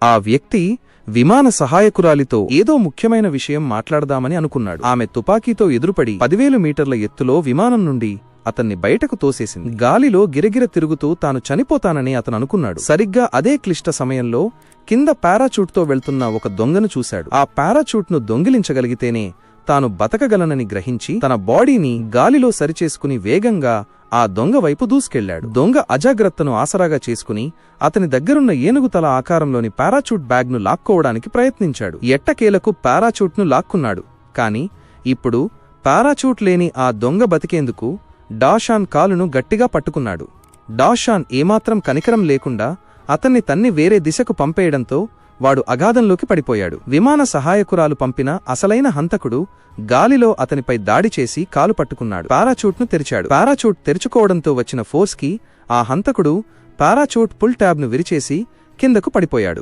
ఆ వ్యక్తి విమాన సహాయకురాలితో ఏదో ముఖ్యమైన విషయం మాట్లాడదామని అనుకున్నాడు. ఆమె తుపాకీతో ఎదురుపడి 10,000 మీటర్ల ఎత్తులో విమానం నుండి అతన్ని బయటకు తోసేసింది. గాలిలో గిరగిర తిరుగుతూ తాను చనిపోతానని అతను అనుకున్నాడు. సరిగ్గా అదే క్లిష్ట సమయంలో కింద పారాచూట్తో వెళ్తున్న ఒక దొంగను చూశాడు. ఆ పారాచూట్ను దొంగిలించగలిగితేనే తాను బతకగలనని గ్రహించి తన బాడీని గాలిలో సరిచేసుకుని వేగంగా ఆ దొంగ వైపు దూసుకెళ్లాడు. దొంగ అజాగ్రత్తను ఆసరాగా చేసుకుని అతని దగ్గరున్న ఏనుగుతల ఆకారంలోని పారాచూట్ బ్యాగ్ను లాక్కోవడానికి ప్రయత్నించాడు. ఎట్టకేలకు పారాచూట్ను లాక్కున్నాడు. కాని ఇప్పుడు పారాచూట్ లేని ఆ దొంగ బతికేందుకు డాషాన్ కాలును గట్టిగా పట్టుకున్నాడు. డాషాన్ ఏమాత్రం కనికరం లేకుండా అతన్ని తన్ని వేరే దిశకు పంపేయడంతో వాడు అగాధంలోకి పడిపోయాడు. విమాన సహాయకురాలు పంపిన అసలైన హంతకుడు గాలిలో అతనిపై దాడి చేసి కాలు పట్టుకున్నాడు. పారాచూట్ను తెరిచాడు. పారాచూట్ తెరుచుకోవడంతో వచ్చిన ఫోర్స్కి ఆ హంతకుడు పారాచూట్ పుల్ ట్యాబ్ను విరిచేసి కిందకు పడిపోయాడు.